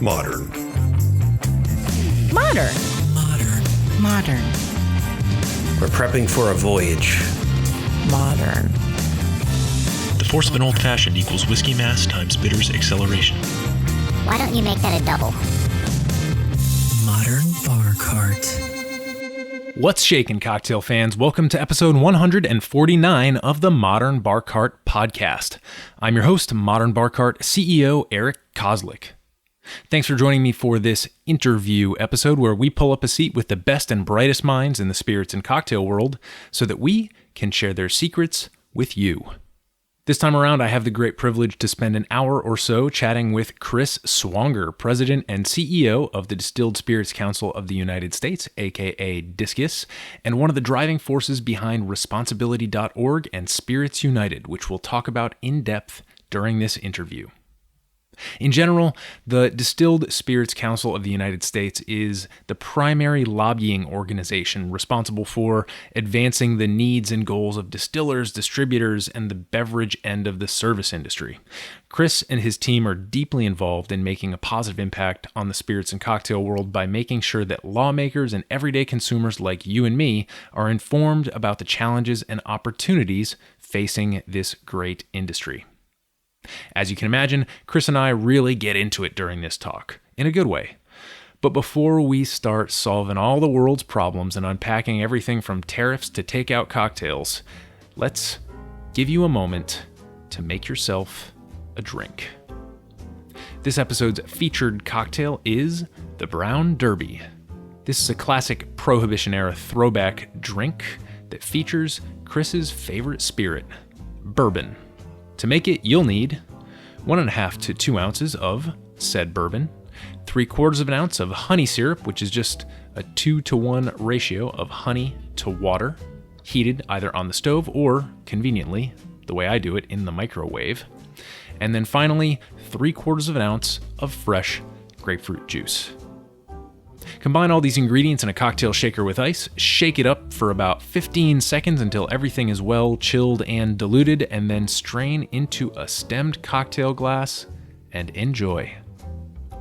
Modern. Modern. Modern. Modern. We're prepping for a voyage. Modern. The force of an old-fashioned equals whiskey mass times bitters acceleration. Why don't you make that a double? Modern bar cart. What's shaking, cocktail fans? Welcome to episode 149 of the Modern Bar Cart podcast. I'm your host, Modern Bar Cart CEO Eric Kozlik. Thanks for joining me for this interview episode where we pull up a seat with the best and brightest minds in the spirits and cocktail world so that we can share their secrets with you. This time around, I have the great privilege to spend an hour or so chatting with Chris Swonger, President and CEO of the Distilled Spirits Council of the United States, aka DISCUS, and one of the driving forces behind Responsibility.org and Spirits United, which we'll talk about in depth during this interview. In general, the Distilled Spirits Council of the United States is the primary lobbying organization responsible for advancing the needs and goals of distillers, distributors, and the beverage end of the service industry. Chris and his team are deeply involved in making a positive impact on the spirits and cocktail world by making sure that lawmakers and everyday consumers like you and me are informed about the challenges and opportunities facing this great industry. As you can imagine, Chris and I really get into it during this talk, in a good way. But before we start solving all the world's problems and unpacking everything from tariffs to takeout cocktails, let's give you a moment to make yourself a drink. This episode's featured cocktail is the Brown Derby. This is a classic Prohibition-era throwback drink that features Chris's favorite spirit, bourbon. To make it, you'll need 1.5 to 2 ounces of said bourbon, 3/4 of an ounce of honey syrup, which is just a 2-to-1 ratio of honey to water, heated either on the stove or, conveniently, the way I do it, in the microwave. And then finally, 3/4 of an ounce of fresh grapefruit juice. Combine all these ingredients in a cocktail shaker with ice, shake it up for about 15 seconds until everything is well chilled and diluted, and then strain into a stemmed cocktail glass and enjoy.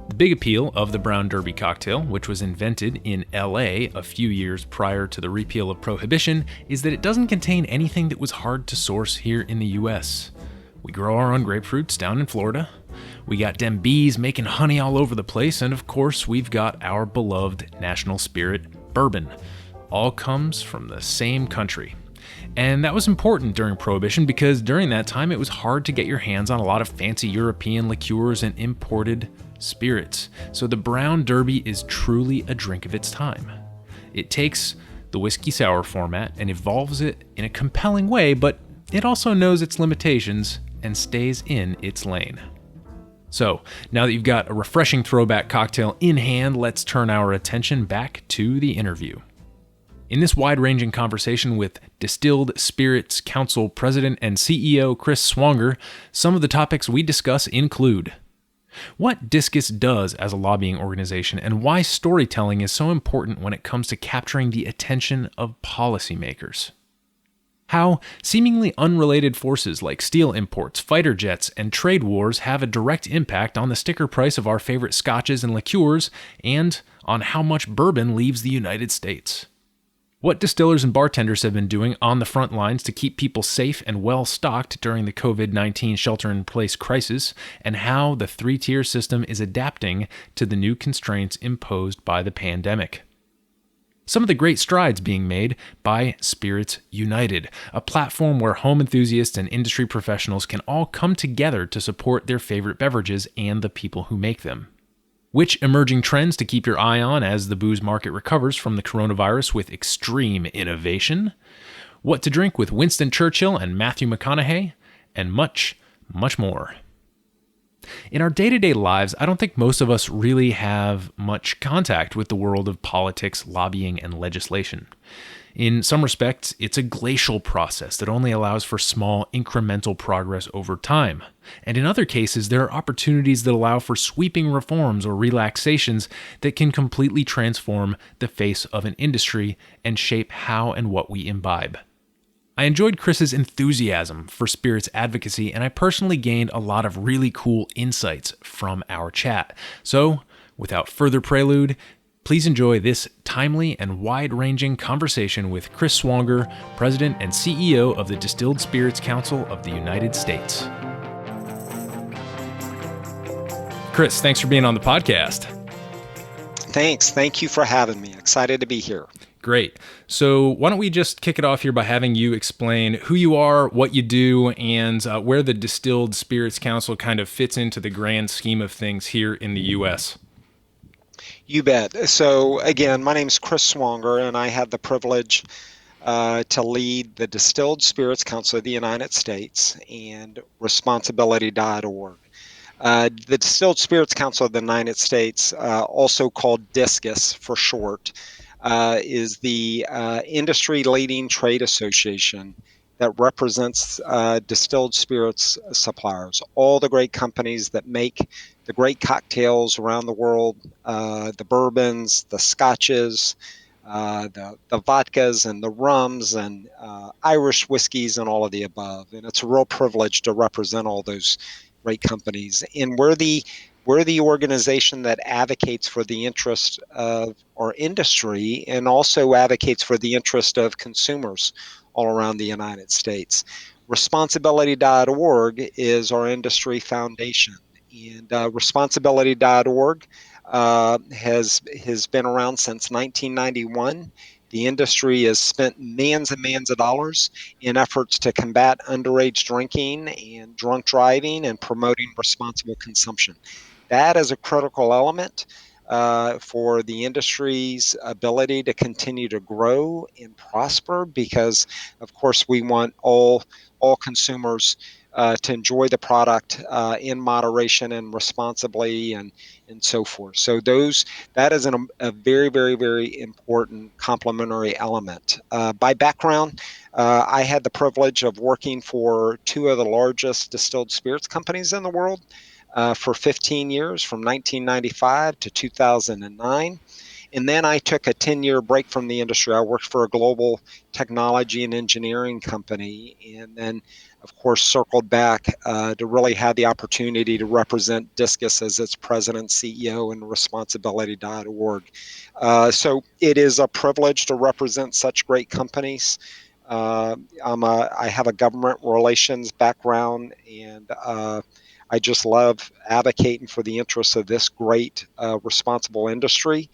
The big appeal of the Brown Derby cocktail, which was invented in LA a few years prior to the repeal of Prohibition, is that it doesn't contain anything that was hard to source here in the US. We grow our own grapefruits down in Florida. We got dem bees making honey all over the place, and of course, we've got our beloved national spirit, bourbon. All comes from the same country. And that was important during Prohibition because during that time, it was hard to get your hands on a lot of fancy European liqueurs and imported spirits. So the Brown Derby is truly a drink of its time. It takes the whiskey sour format and evolves it in a compelling way, but it also knows its limitations and stays in its lane. So, now that you've got a refreshing throwback cocktail in hand, let's turn our attention back to the interview. In this wide-ranging conversation with Distilled Spirits Council President and CEO Chris Swonger, some of the topics we discuss include what DISCUS does as a lobbying organization and why storytelling is so important when it comes to capturing the attention of policymakers. How seemingly unrelated forces like steel imports, fighter jets, and trade wars have a direct impact on the sticker price of our favorite Scotches and Liqueurs and on how much bourbon leaves the United States. What distillers and bartenders have been doing on the front lines to keep people safe and well-stocked during the COVID-19 shelter-in-place crisis, and how the three-tier system is adapting to the new constraints imposed by the pandemic. Some of the great strides being made by Spirits United, a platform where home enthusiasts and industry professionals can all come together to support their favorite beverages and the people who make them. Which emerging trends to keep your eye on as the booze market recovers from the coronavirus with extreme innovation, what to drink with Winston Churchill and McConaughey, and much, much more. In our day-to-day lives, I don't think most of us really have much contact with the world of politics, lobbying, and legislation. In some respects, it's a glacial process that only allows for small, incremental progress over time. And in other cases, there are opportunities that allow for sweeping reforms or relaxations that can completely transform the face of an industry and shape how and what we imbibe. I enjoyed Chris's enthusiasm for spirits advocacy, and I personally gained a lot of really cool insights from our chat. So, Without further prelude, please enjoy this timely and wide-ranging conversation with Chris Swonger, President and CEO of the Distilled Spirits Council of the United States. Chris, thanks for being on the podcast. Thanks. Thank you for having me. Excited to be here. Great. So why don't we just kick it off here by having you explain who you are, what you do, and where the Distilled Spirits Council kind of fits into the grand scheme of things here in the U.S. You bet. So again, my name is Chris Swonger, and I have the privilege to lead the Distilled Spirits Council of the United States and responsibility.org. The Distilled Spirits Council of the United States, also called DISCUS for short, is the industry-leading trade association that represents distilled spirits suppliers, all the great companies that make the great cocktails around the world, the bourbons, the Scotches, the vodkas and the rums and Irish whiskeys and all of the above. And it's a real privilege to represent all those great companies. And we're the organization that advocates for the interest of our industry and also advocates for the interest of consumers all around the United States. Responsibility.org is our industry foundation. And responsibility.org has been around since 1991. The industry has spent millions and millions of dollars in efforts to combat underage drinking and drunk driving and promoting responsible consumption. That is a critical element for the industry's ability to continue to grow and prosper because, of course, we want all consumers to enjoy the product in moderation and responsibly and so forth. So that is a very, very, very important complementary element. By background, I had the privilege of working for two of the largest distilled spirits companies in the world for 15 years, from 1995 to 2009. And then I took a 10-year break from the industry. I worked for a global technology and engineering company, and then, of course, circled back to really have the opportunity to represent DISCUS as its president, CEO, and responsibility.org. So it is a privilege to represent such great companies. I have a government relations background, and I just love advocating for the interests of this great, responsible industry.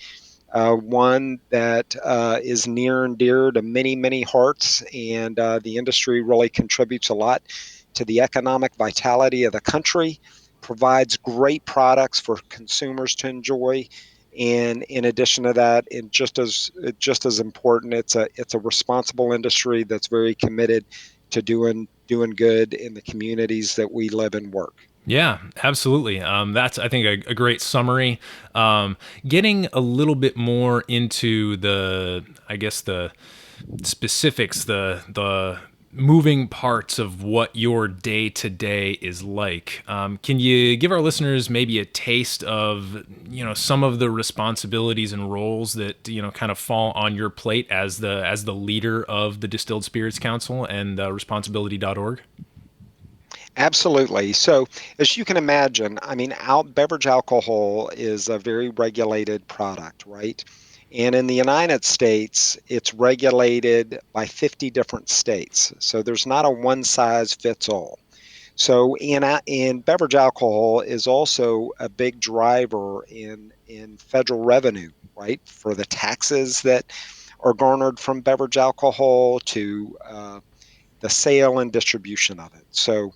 One that is near and dear to many, many hearts, and the industry really contributes a lot to the economic vitality of the country, provides great products for consumers to enjoy, and in addition to that, and just as important, it's a responsible industry that's very committed to doing good in the communities that we live and work. Yeah, absolutely. That's, I think, a great summary. Getting a little bit more into the specifics, the moving parts of what your day-to-day is like. Can you give our listeners maybe a taste of, some of the responsibilities and roles that, kind of fall on your plate as the leader of the Distilled Spirits Council and responsibility.org? Absolutely. So as you can imagine, beverage alcohol is a very regulated product, right? And in the United States, it's regulated by 50 different states. So there's not a one size fits all. So in beverage alcohol is also a big driver in federal revenue, right? For the taxes that are garnered from beverage alcohol to the sale and distribution of it. So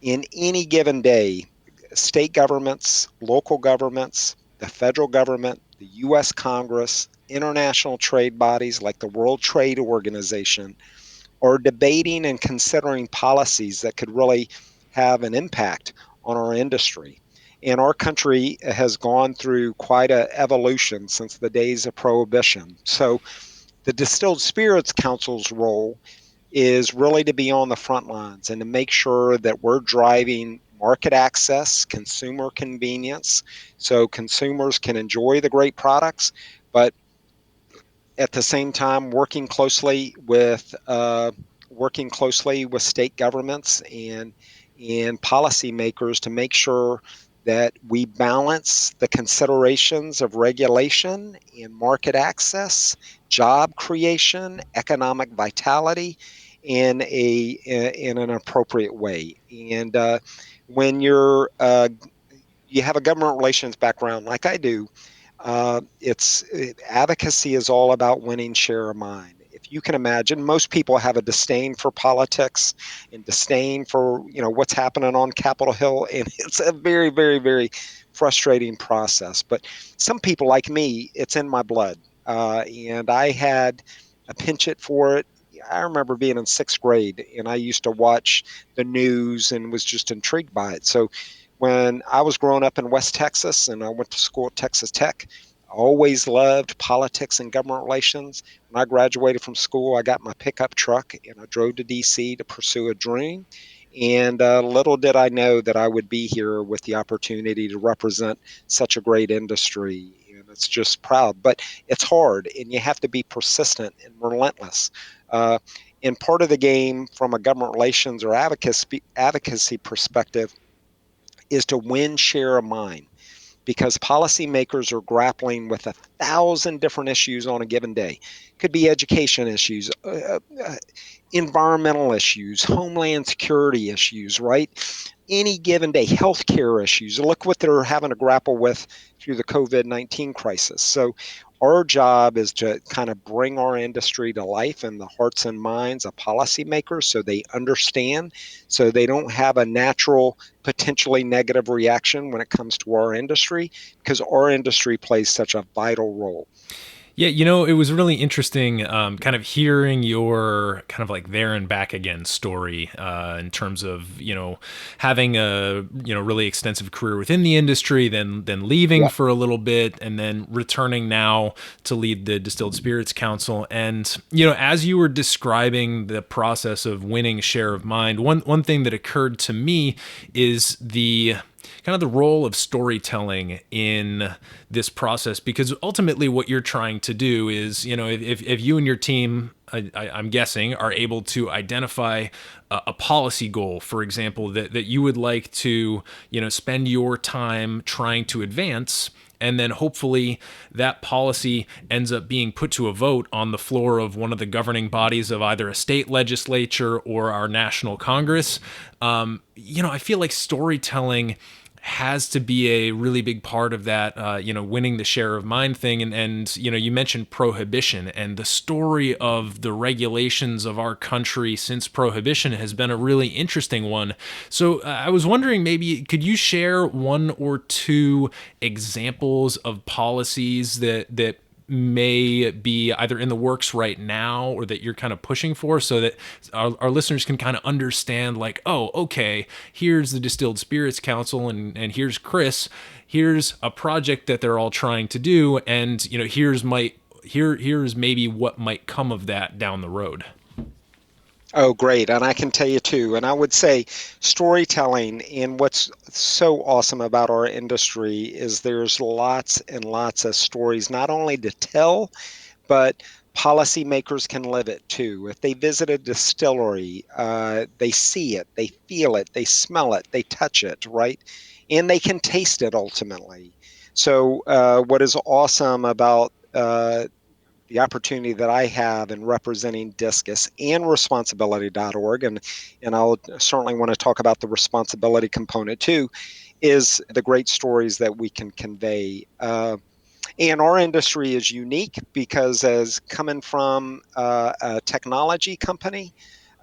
in any given day, state governments, local governments, the federal government, the U.S. Congress, international trade bodies like the World Trade Organization are debating and considering policies that could really have an impact on our industry. And our country has gone through quite an evolution since the days of Prohibition. So the Distilled Spirits Council's role is really to be on the front lines and to make sure that we're driving market access, consumer convenience, so consumers can enjoy the great products, but at the same time working closely with state governments and policymakers to make sure that we balance the considerations of regulation and market access, job creation, economic vitality in an appropriate way. And when you have a government relations background like I do, advocacy is all about winning share of mind. If you can imagine, most people have a disdain for politics and disdain for what's happening on Capitol Hill, and it's a very, very, very frustrating process. But some people like me, it's in my blood, and I had a penchant for it. I remember being in sixth grade, and I used to watch the news and was just intrigued by it. So when I was growing up in West Texas and I went to school at Texas Tech, I always loved politics and government relations. When I graduated from school, I got my pickup truck and I drove to D.C. to pursue a dream. And little did I know that I would be here with the opportunity to represent such a great industry. And it's just proud, but it's hard, and you have to be persistent and relentless. And part of the game from a government relations or advocacy perspective is to win share of mind, because policymakers are grappling with 1,000 different issues on a given day. Could be education issues, environmental issues, homeland security issues, right? Any given day, healthcare issues. Look what they're having to grapple with through the COVID-19 crisis. So our job is to kind of bring our industry to life in the hearts and minds of policymakers so they understand, so they don't have a natural, potentially negative reaction when it comes to our industry, because our industry plays such a vital role. Yeah, it was really interesting kind of hearing your kind of like there and back again story in terms of, having a, really extensive career within the industry, then leaving for a little bit, and then returning now to lead the Distilled Spirits Council. And, as you were describing the process of winning share of mind, one thing that occurred to me is the kind of the role of storytelling in this process, because ultimately what you're trying to do is, if you and your team, I'm guessing, are able to identify a policy goal, for example, that you would like to, spend your time trying to advance, and then hopefully that policy ends up being put to a vote on the floor of one of the governing bodies of either a state legislature or our national Congress. I feel like storytelling has to be a really big part of that, winning the share of mind thing. And you mentioned prohibition, and the story of the regulations of our country since prohibition has been a really interesting one. So I was wondering, maybe could you share one or two examples of policies that may be either in the works right now or that you're kind of pushing for, so that our listeners can kind of understand, like, oh, okay, here's the Distilled Spirits Council, and here's Chris, here's a project that they're all trying to do, and here's maybe what might come of that down the road. Oh, great. And I can tell you too. And I would say storytelling, and what's so awesome about our industry is there's lots and lots of stories, not only to tell, but policymakers can live it too. If they visit a distillery, they see it, they feel it, they smell it, they touch it, right? And they can taste it ultimately. So what is awesome about the opportunity that I have in representing DISCUS and responsibility.org, and I'll certainly want to talk about the responsibility component too, is the great stories that we can convey. And our industry is unique because, as coming from a technology company,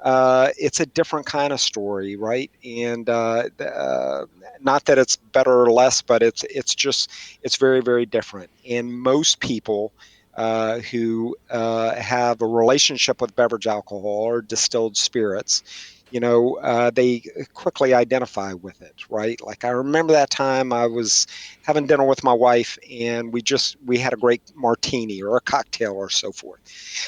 it's a different kind of story, right? And not that it's better or less, but it's very, very different. And most people who have a relationship with beverage alcohol or distilled spirits, they quickly identify with it, right? Like, I remember that time I was having dinner with my wife, and we had a great martini or a cocktail or so forth.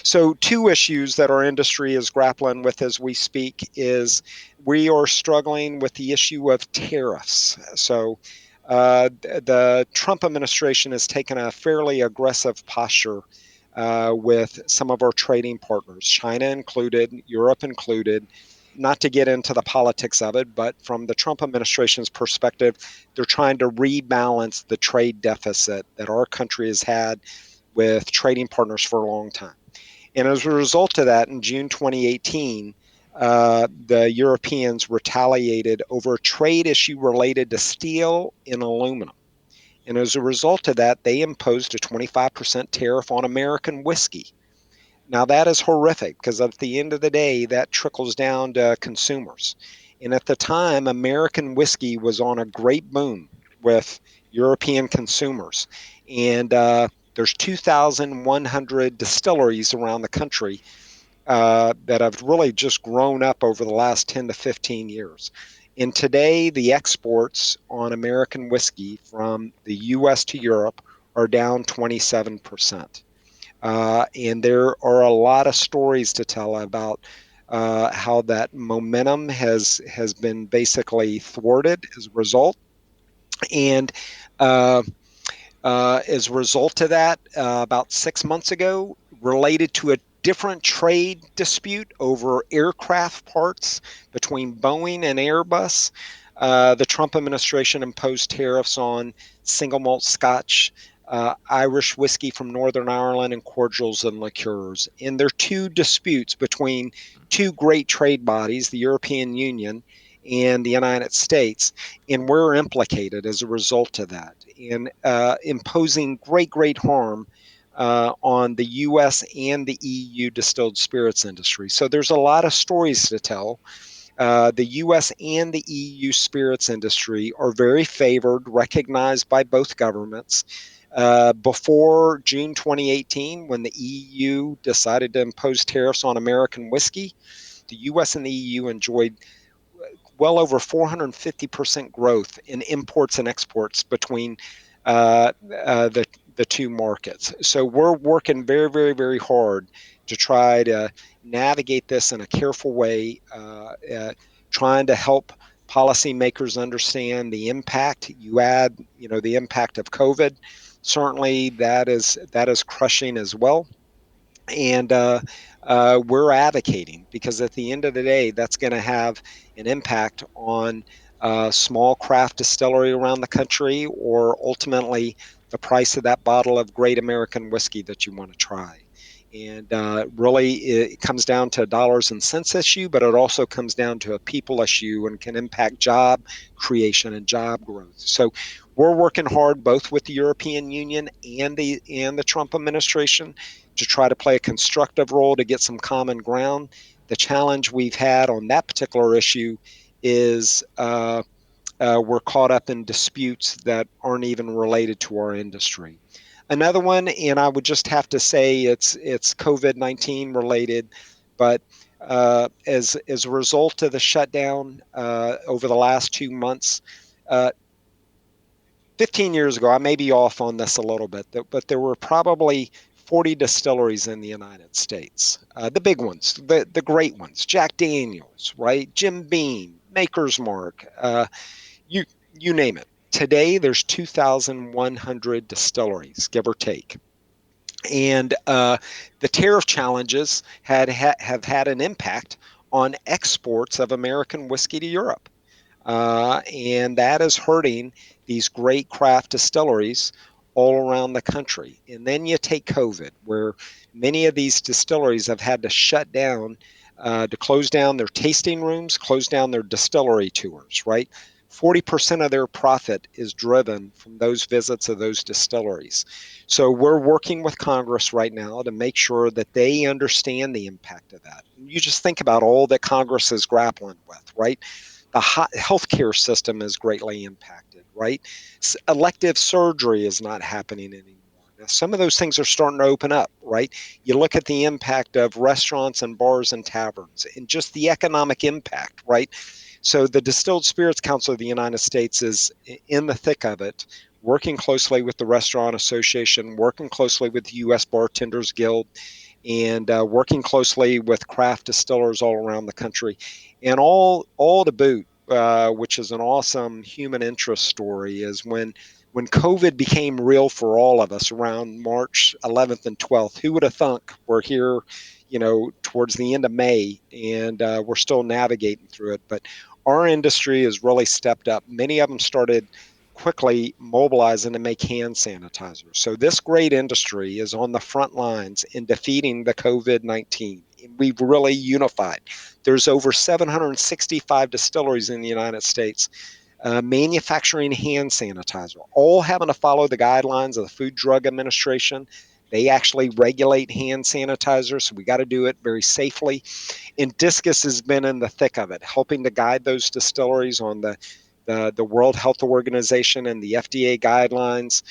So two issues that our industry is grappling with as we speak is we are struggling with the issue of tariffs. So the Trump administration has taken a fairly aggressive posture with some of our trading partners, China included, Europe included, not to get into the politics of it, but from the Trump administration's perspective, they're trying to rebalance the trade deficit that our country has had with trading partners for a long time. And as a result of that, in June 2018, the Europeans retaliated over a trade issue related to steel and aluminum. And as a result of that, they imposed a 25% tariff on American whiskey. Now, that is horrific because at the end of the day, that trickles down to consumers. And at the time, American whiskey was on a great boom with European consumers. And there's 2,100 distilleries around the country that have really just grown up over the last 10 to 15 years. And today, the exports on American whiskey from the U.S. to Europe are down 27%. And there are a lot of stories to tell about how that momentum has been basically thwarted as a result. And as a result of that, about 6 months ago, related to a different trade dispute over aircraft parts between Boeing and Airbus, the Trump administration imposed tariffs on single malt Scotch, Irish whiskey from Northern Ireland, and cordials and liqueurs. And there are two disputes between two great trade bodies, the European Union and the United States, and we're implicated as a result of that in imposing great harm on the U.S. and the EU distilled spirits industry. So there's a lot of stories to tell. The U.S. and the EU spirits industry are very favored, recognized by both governments. Before June 2018, when the EU decided to impose tariffs on American whiskey, the U.S. and the EU enjoyed well over 450% growth in imports and exports between the two markets. So we're working very hard to try to navigate this in a careful way, trying to help policymakers understand the impact. You add, the impact of COVID. Certainly, that is crushing as well. And we're advocating because at the end of the day, that's going to have an impact on small craft distillery around the country, or ultimately the price of that bottle of great American whiskey that you want to try. And really, it comes down to a dollars and cents issue, but it also comes down to a people issue and can impact job creation and job growth. So we're working hard both with the European Union and the Trump administration to try to play a constructive role to get some common ground. The challenge we've had on that particular issue is we're caught up in disputes that aren't even related to our industry. Another one, and I would just have to say it's COVID-19 related, but as a result of the shutdown over the last 2 months, 15 years ago, I may be off on this a little bit, but there were probably 40 distilleries in the United States. The big ones, the great ones, Jack Daniels, right? Jim Beam, Maker's Mark, you name it. Today, there's 2,100 distilleries, give or take. And the tariff challenges have had an impact on exports of American whiskey to Europe. And that is hurting these great craft distilleries all around the country. And then you take COVID, where many of these distilleries have had to shut down, to close down their tasting rooms, close down their distillery tours, right? 40% of their profit is driven from those visits of those distilleries. So we're working with Congress right now to make sure that they understand the impact of that. You just think about all that Congress is grappling with, right? The healthcare system is greatly impacted, right? Elective surgery is not happening anymore. Now, some of those things are starting to open up, right? You look at the impact of restaurants and bars and taverns and just the economic impact, right? So the Distilled Spirits Council of the United States is in the thick of it, working closely with the Restaurant Association, working closely with the U.S. Bartenders Guild, and working closely with craft distillers all around the country. And all to boot, which is an awesome human interest story, is when when COVID became real for all of us around March 11th and 12th, who would have thunk we're here, towards the end of May, and we're still navigating through it. But our industry has really stepped up. Many of them started quickly mobilizing to make hand sanitizer. So this great industry is on the front lines in defeating the COVID-19. We've really unified. There's over 765 distilleries in the United States manufacturing hand sanitizer, all having to follow the guidelines of the Food Drug Administration. They actually regulate hand sanitizer, so we got to do it very safely. And DISCUS has been in the thick of it, helping to guide those distilleries on the World Health Organization and the FDA guidelines,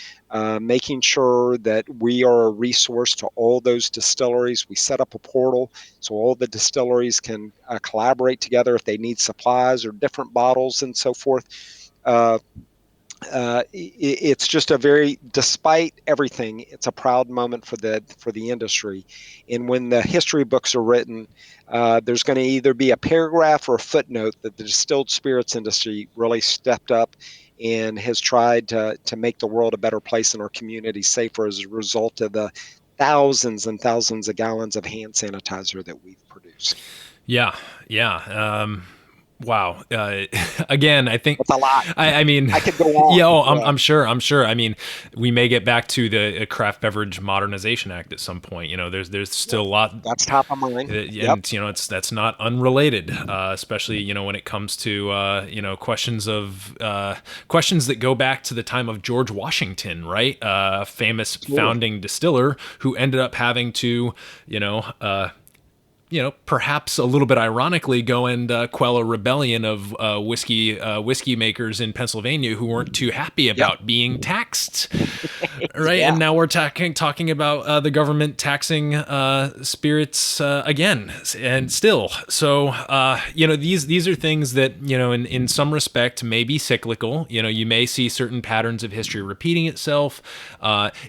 making sure that we are a resource to all those distilleries. We set up a portal so all the distilleries can collaborate together if they need supplies or different bottles and so forth. It's just despite everything, it's a proud moment for the industry. And when the history books are written, there's going to either be a paragraph or a footnote that the distilled spirits industry really stepped up and has tried to make the world a better place and our community safer as a result of the thousands and thousands of gallons of hand sanitizer that we've produced. Yeah. Wow. Again, I think it's a lot. I mean, I could go on. Yeah, I'm sure. I mean, we may get back to the Craft Beverage Modernization Act at some point. There's still a lot that's top of mind. And that's not unrelated, especially when it comes to questions that go back to the time of George Washington, right? Famous founding distiller who ended up having to perhaps a little bit ironically, go and quell a rebellion of whiskey makers in Pennsylvania who weren't too happy about being taxed, right? And now we're talking about the government taxing spirits again, and still. So these are things that in some respect may be cyclical. You may see certain patterns of history repeating itself.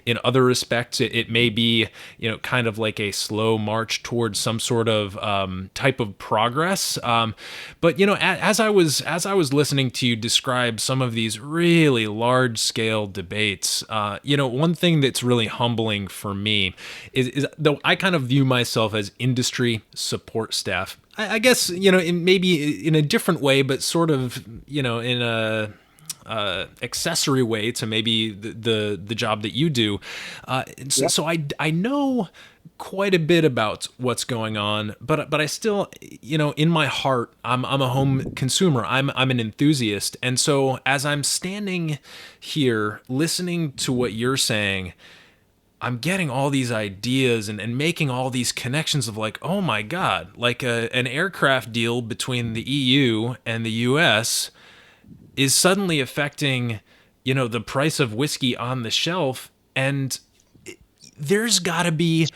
In other respects, it may be kind of like a slow march towards some sort of type of progress. But as I was listening to you describe some of these really large scale debates, one thing that's really humbling for me is though I kind of view myself as industry support staff. I guess maybe in a different way, but sort of in a accessory way to maybe the job that you do. So I know quite a bit about what's going on, but I still, in my heart, I'm a home consumer. I'm an enthusiast. And so as I'm standing here listening to what you're saying, I'm getting all these ideas and making all these connections of like, oh my God, like an aircraft deal between the EU and the US is suddenly affecting, the price of whiskey on the shelf. And there's got to be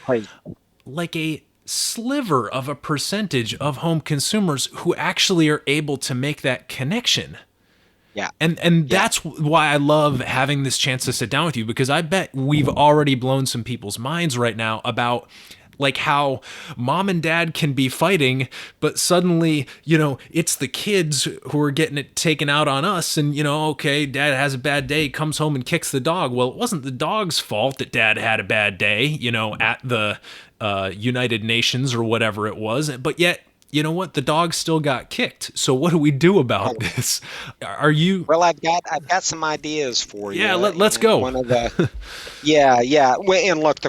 like a sliver of a percentage of home consumers who actually are able to make that connection. Yeah. And that's why I love having this chance to sit down with you, because I bet we've already blown some people's minds right now about like how mom and dad can be fighting, but suddenly, it's the kids who are getting it taken out on us. And, okay, dad has a bad day, comes home and kicks the dog. Well, it wasn't the dog's fault that dad had a bad day, at the United Nations or whatever it was. But yet, you know what? The dog still got kicked. So what do we do about this? Are you? Well, I've got some ideas for you. Yeah, let's go. One of the, yeah. Well, and look,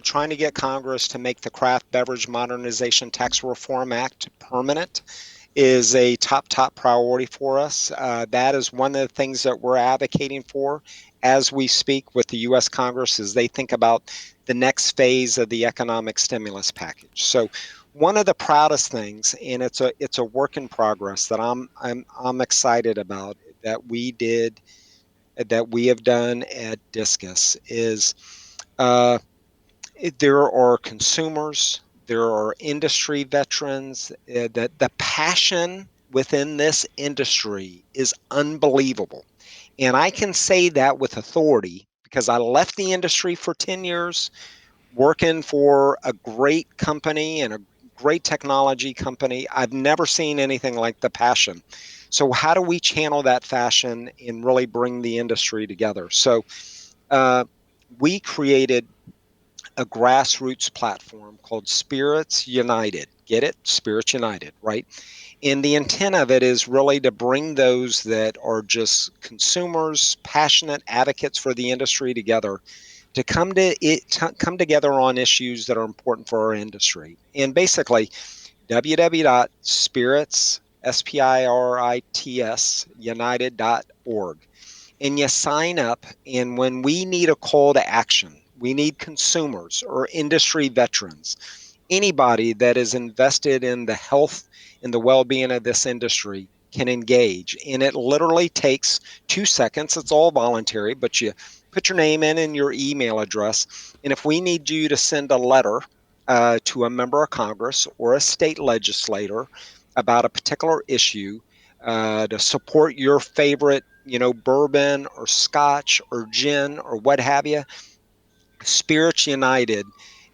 trying to get Congress to make the Craft Beverage Modernization Tax Reform Act permanent is a top priority for us. That is one of the things that we're advocating for as we speak with the U.S. Congress as they think about the next phase of the economic stimulus package. So one of the proudest things, and it's a work in progress that I'm excited about that we have done at DISCUS is there are consumers, there are industry veterans, that the passion within this industry is unbelievable. And I can say that with authority because I left the industry for 10 years working for a great company and a great technology company. I've never seen anything like the passion. So how do we channel that fashion and really bring the industry together? So we created a grassroots platform called Spirits United. Get it? Spirits United, right? And the intent of it is really to bring those that are just consumers, passionate advocates for the industry together, to come together on issues that are important for our industry. And basically, www.spirits, SPIRITS, united.org. And you sign up, and when we need a call to action, we need consumers or industry veterans, anybody that is invested in the health and the well-being of this industry can engage. And it literally takes 2 seconds. It's all voluntary, but you put your name in and your email address. And if we need you to send a letter to a member of Congress or a state legislator about a particular issue to support your favorite, bourbon or scotch or gin or what have you, Spirits United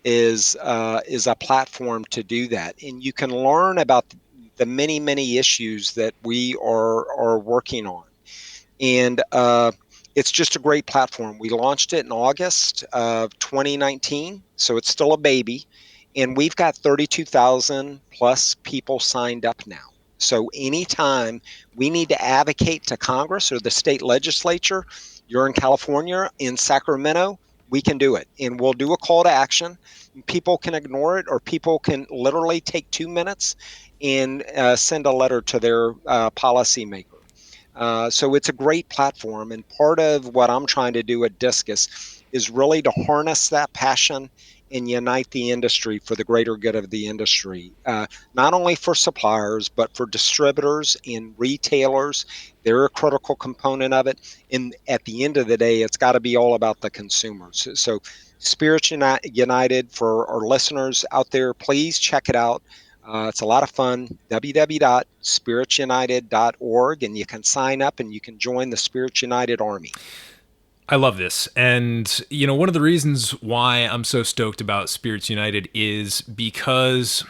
is a platform to do that. And you can learn about the many, many issues that we are working on. And it's just a great platform. We launched it in August of 2019, so it's still a baby. And we've got 32,000 plus people signed up now. So anytime we need to advocate to Congress or the state legislature, you're in California, in Sacramento, we can do it. And we'll do a call to action. People can ignore it, or people can literally take 2 minutes and send a letter to their policymaker. So it's a great platform. And part of what I'm trying to do at DISCUS is really to harness that passion and unite the industry for the greater good of the industry, not only for suppliers, but for distributors and retailers. They're a critical component of it. And at the end of the day, it's got to be all about the consumers. So Spirits United, for our listeners out there, please check it out. It's a lot of fun. www.spiritsunited.org, and you can sign up and you can join the Spirits United Army. I love this. And, one of the reasons why I'm so stoked about Spirits United is because,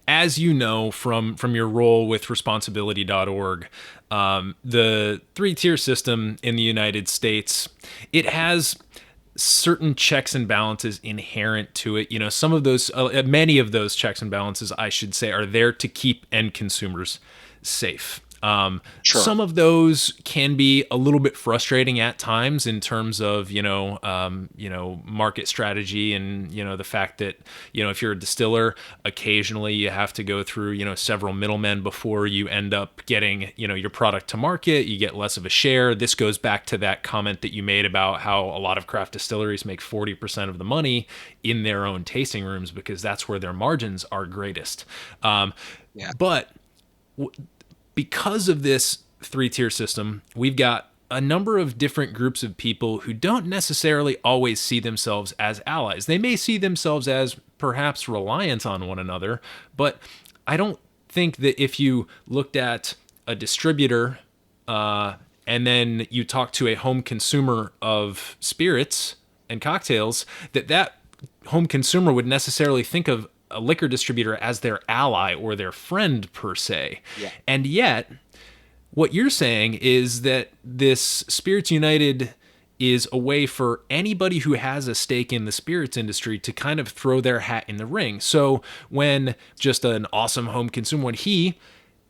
as you know, from your role with responsibility.org, the 3-tier system in the United States, it has certain checks and balances inherent to it. Some of those, many of those checks and balances, I should say, are there to keep end consumers safe. Sure. Some of those can be a little bit frustrating at times in terms of, market strategy and, the fact that, if you're a distiller, occasionally you have to go through, several middlemen before you end up getting, your product to market. You get less of a share. This goes back to that comment that you made about how a lot of craft distilleries make 40% of the money in their own tasting rooms because that's where their margins are greatest. But because of this 3-tier system, we've got a number of different groups of people who don't necessarily always see themselves as allies. They may see themselves as perhaps reliant on one another, but I don't think that if you looked at a distributor and then you talk to a home consumer of spirits and cocktails, that home consumer would necessarily think of a liquor distributor as their ally or their friend per se. Yeah. And yet, what you're saying is that this Spirits United is a way for anybody who has a stake in the spirits industry to kind of throw their hat in the ring. So when just an awesome home consumer, when he,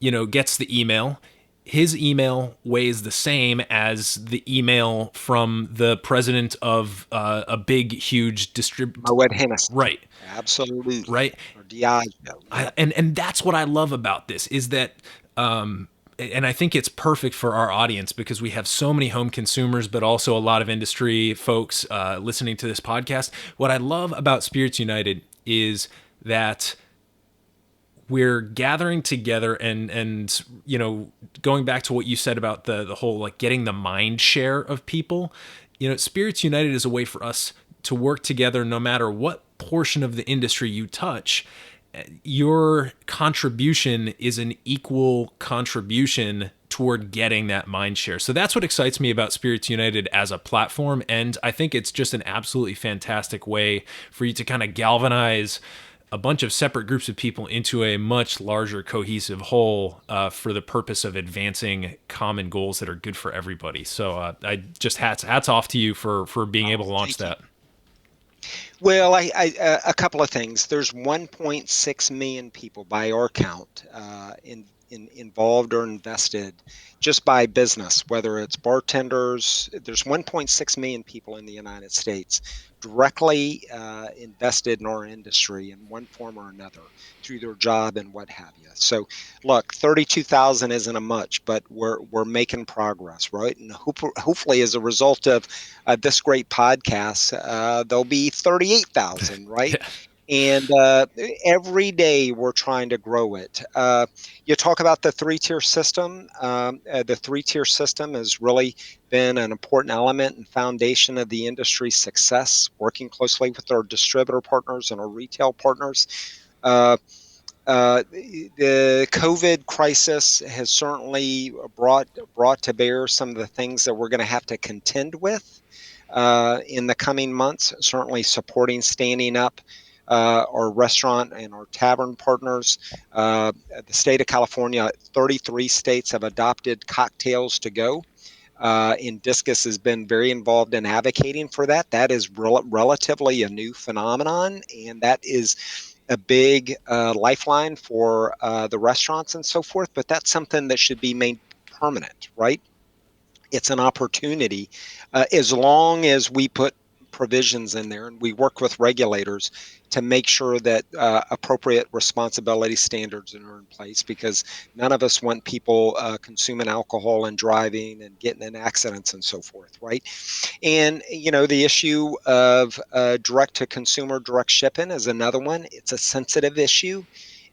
gets the email, his email weighs the same as the email from the president of a big, huge distributor. Right. Absolutely. Right. Or Diageo. And that's what I love about this is that, and I think it's perfect for our audience because we have so many home consumers, but also a lot of industry folks listening to this podcast. What I love about Spirits United is that we're gathering together and going back to what you said about the whole like getting the mind share of people. Spirits United is a way for us to work together no matter what portion of the industry you touch. Your contribution is an equal contribution toward getting that mind share. So that's what excites me about Spirits United as a platform. And I think it's just an absolutely fantastic way for you to kind of galvanize a bunch of separate groups of people into a much larger cohesive whole for the purpose of advancing common goals that are good for everybody. So I just hats off to you for being able to launch that. Well, a couple of things. There's 1.6 million people by our count involved or invested just by business, whether it's bartenders. There's 1.6 million people in the United States directly invested in our industry in one form or another through their job and what have you. So look, 32,000 isn't a much, but we're making progress, right? And hopefully as a result of this great podcast, there'll be 38,000, right? And every day we're trying to grow it. You talk about the three-tier system. The three-tier system has really been an important element and foundation of the industry's success, working closely with our distributor partners and our retail partners. The COVID crisis has certainly brought to bear some of the things that we're going to have to contend with in the coming months, certainly supporting standing up our restaurant and our tavern partners. The state of California, 33 states have adopted cocktails to go. And DISCUS has been very involved in advocating for that. That is relatively a new phenomenon, and that is a big lifeline for the restaurants and so forth. But that's something that should be made permanent, right? It's an opportunity as long as we put provisions in there and we work with regulators to make sure that appropriate responsibility standards are in place, because none of us want people consuming alcohol and driving and getting in accidents and so forth, right? And, the issue of direct to consumer, direct shipping is another one. It's a sensitive issue.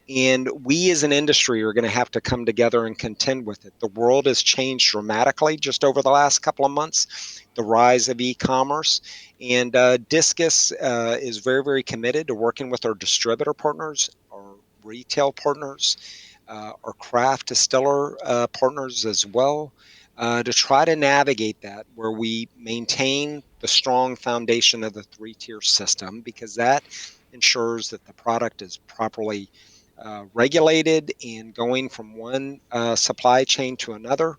And we as an industry are going to have to come together and contend with it. The world has changed dramatically just over the last couple of months, the rise of e-commerce. And DISCUS is very, very committed to working with our distributor partners, our retail partners, our craft distiller partners as well, to try to navigate that where we maintain the strong foundation of the three-tier system, because that ensures that the product is properly regulated and going from one supply chain to another.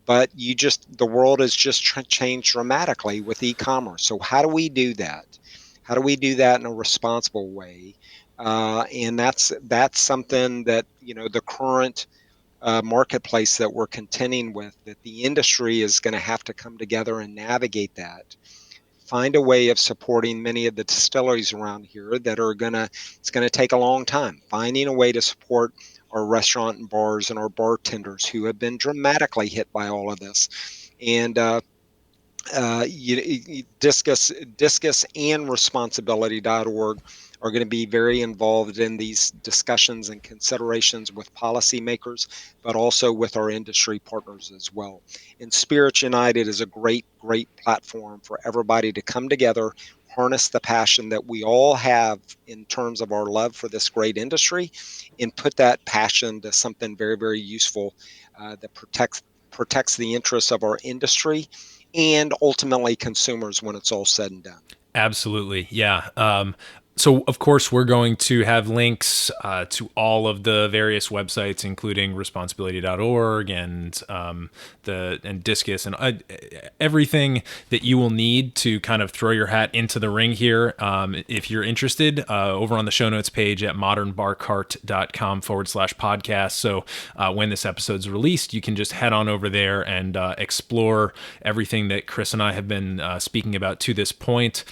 But the world has just changed dramatically with e-commerce. So how do we do that? How do we do that in a responsible way? And that's something that, the current marketplace that we're contending with, that the industry is going to have to come together and navigate that. Find a way of supporting many of the distilleries around here that it's going to take a long time. Finding a way to support our restaurant and bars and our bartenders who have been dramatically hit by all of this. And DISCUS and responsibility.org are going to be very involved in these discussions and considerations with policymakers, but also with our industry partners as well. And Spirits United is a great, great platform for everybody to come together, harness the passion that we all have in terms of our love for this great industry, and put that passion to something very, very useful that protects the interests of our industry and ultimately consumers when it's all said and done. Absolutely. Yeah. So, of course, we're going to have links to all of the various websites, including responsibility.org and DISCUS and everything that you will need to kind of throw your hat into the ring here. If you're interested, over on the show notes page at modernbarcart.com/podcast. So when this episode's released, you can just head on over there and explore everything that Chris and I have been speaking about to this point.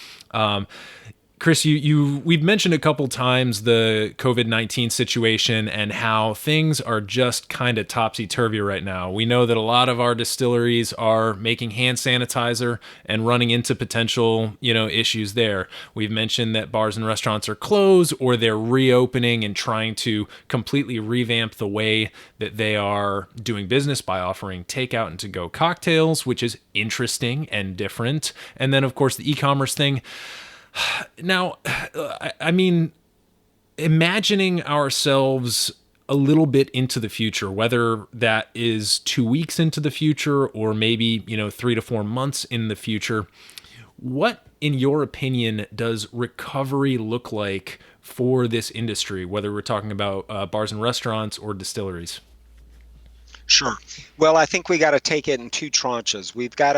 Chris, we've mentioned a couple times the COVID-19 situation and how things are just kind of topsy-turvy right now. We know that a lot of our distilleries are making hand sanitizer and running into potential, issues there. We've mentioned that bars and restaurants are closed or they're reopening and trying to completely revamp the way that they are doing business by offering takeout and to-go cocktails, which is interesting and different. And then, of course, the e-commerce thing. Now, I mean, imagining ourselves a little bit into the future, whether that is 2 weeks into the future or maybe, 3 to 4 months in the future, what, in your opinion, does recovery look like for this industry, whether we're talking about bars and restaurants or distilleries? Sure. Well, I think we got to take it in two tranches. We've got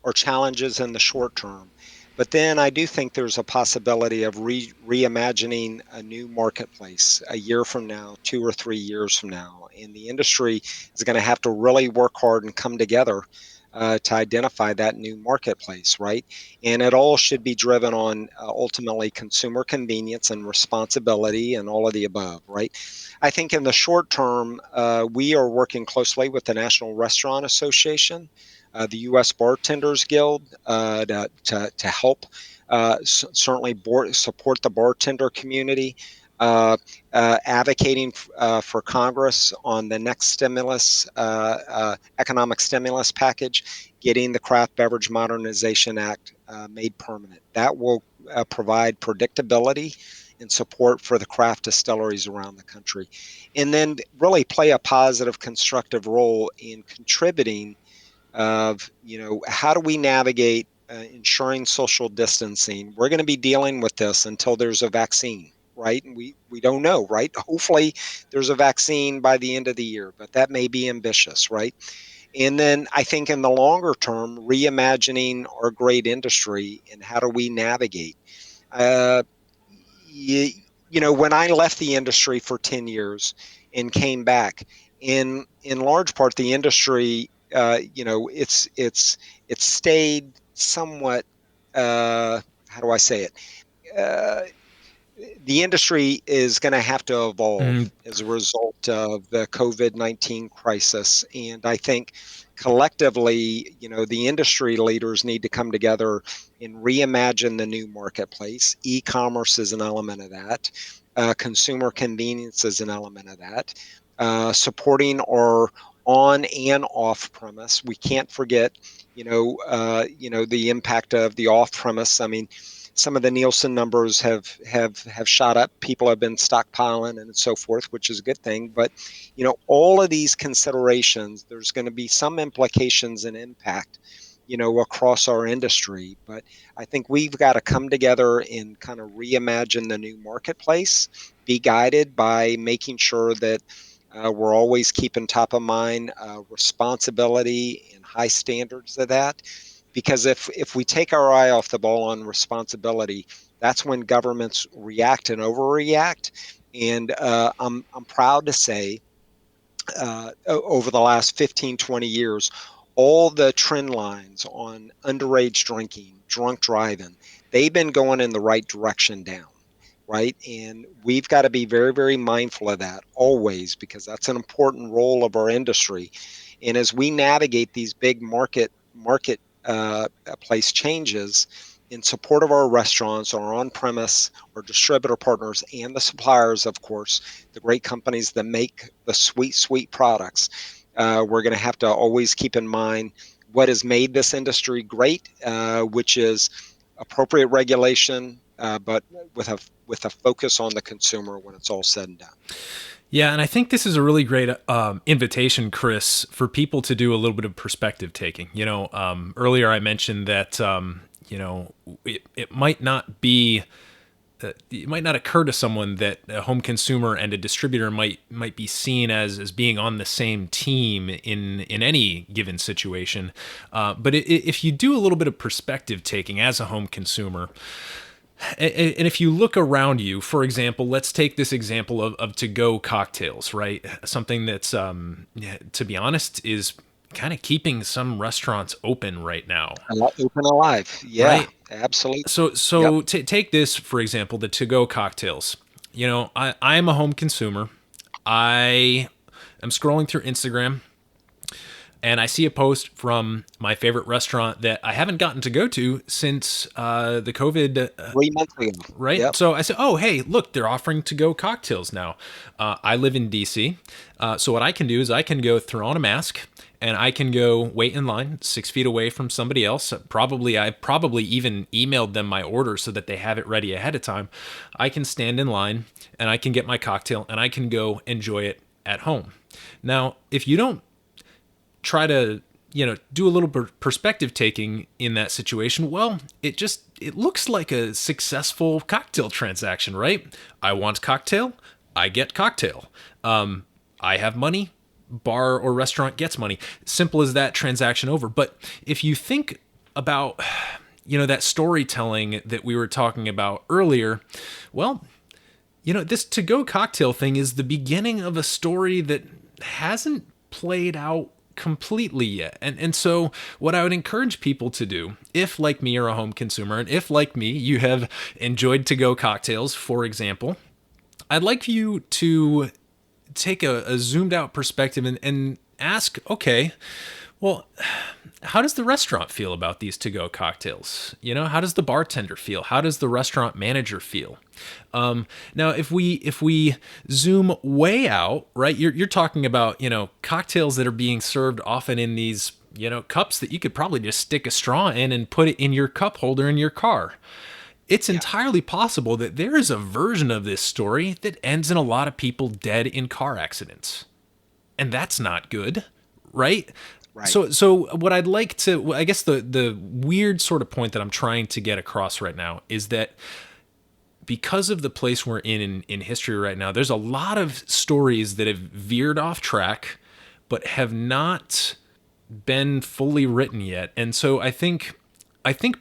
our challenges in the short term, but then I do think there's a possibility of reimagining a new marketplace a year from now, 2 or 3 years from now, and the industry is going to have to really work hard and come together to identify that new marketplace, right? And it all should be driven on ultimately consumer convenience and responsibility and all of the above, right? I think in the short term, we are working closely with the National Restaurant Association, the U.S. Bartenders Guild, to help certainly support the bartender community, advocating for Congress on the next economic stimulus package, getting the Craft Beverage Modernization Act made permanent. That will provide predictability and support for the craft distilleries around the country, and then really play a positive, constructive role in contributing of, how do we navigate ensuring social distancing. We're going to be dealing with this until there's a vaccine, right? And we don't know, right? Hopefully there's a vaccine by the end of the year, but that may be ambitious, right? And then I think in the longer term, reimagining our great industry and how do we navigate. When I left the industry for 10 years and came back, in large part, the industry, it's stayed somewhat, how do I say it? The industry is going to have to evolve as a result of the COVID-19 crisis. And I think collectively, the industry leaders need to come together and reimagine the new marketplace. E-commerce is an element of that. Consumer convenience is an element of that. Supporting our on and off premise. We can't forget, the impact of the off premise. I mean, some of the Nielsen numbers have shot up. People have been stockpiling and so forth, which is a good thing. But, all of these considerations, there's going to be some implications and impact, across our industry. But I think we've got to come together and kind of reimagine the new marketplace, be guided by making sure that we're always keeping top of mind responsibility and high standards of that. Because if we take our eye off the ball on responsibility, that's when governments react and overreact. And I'm proud to say over the last 15, 20 years, all the trend lines on underage drinking, drunk driving, they've been going in the right direction down. Right. And we've got to be very, very mindful of that always, because that's an important role of our industry. And as we navigate these big marketplace changes in support of our restaurants, our on-premise, our distributor partners, and the suppliers, of course, the great companies that make the sweet, sweet products, we're going to have to always keep in mind what has made this industry great, which is appropriate regulation, but with a focus on the consumer when it's all said and done. Yeah, and I think this is a really great invitation, Chris, for people to do a little bit of perspective taking. Earlier I mentioned that it might not be. It might not occur to someone that a home consumer and a distributor might be seen as being on the same team in any given situation. But if you do a little bit of perspective taking as a home consumer, and if you look around you, for example, let's take this example of to-go cocktails, right? Something that's, to be honest, is kind of keeping some restaurants open right now. Open alive. Yeah, right? Absolutely. So yep. Take this, for example, the to-go cocktails. I'm a home consumer. I am scrolling through Instagram, and I see a post from my favorite restaurant that I haven't gotten to go to since the COVID. 3 months ago. Right? Yep. So I said, oh, hey, look, they're offering to-go cocktails now. I live in D.C., so what I can do is I can go throw on a mask, and I can go wait in line 6 feet away from somebody else. I probably even emailed them my order so that they have it ready ahead of time. I can stand in line, and I can get my cocktail, and I can go enjoy it at home. Now, if you don't try to do a little perspective taking in that situation, well, it looks like a successful cocktail transaction, right? I want cocktail, I get cocktail. I have money, bar or restaurant gets money. Simple as that, transaction over. But if you think about, that storytelling that we were talking about earlier, well, this to-go cocktail thing is the beginning of a story that hasn't played out completely yet. And so what I would encourage people to do, if like me you're a home consumer, and if like me you have enjoyed to-go cocktails, for example, I'd like you to take a zoomed out perspective and ask, okay, well, how does the restaurant feel about these to-go cocktails? How does the bartender feel? How does the restaurant manager feel? Now, if we zoom way out, right, you're talking about, cocktails that are being served often in these, cups that you could probably just stick a straw in and put it in your cup holder in your car. It's entirely possible that there is a version of this story that ends in a lot of people dead in car accidents. And that's not good, right? Right. So what I'd like to, I guess the weird sort of point that I'm trying to get across right now is that because of the place we're in history right now, there's a lot of stories that have veered off track, but have not been fully written yet. And so I think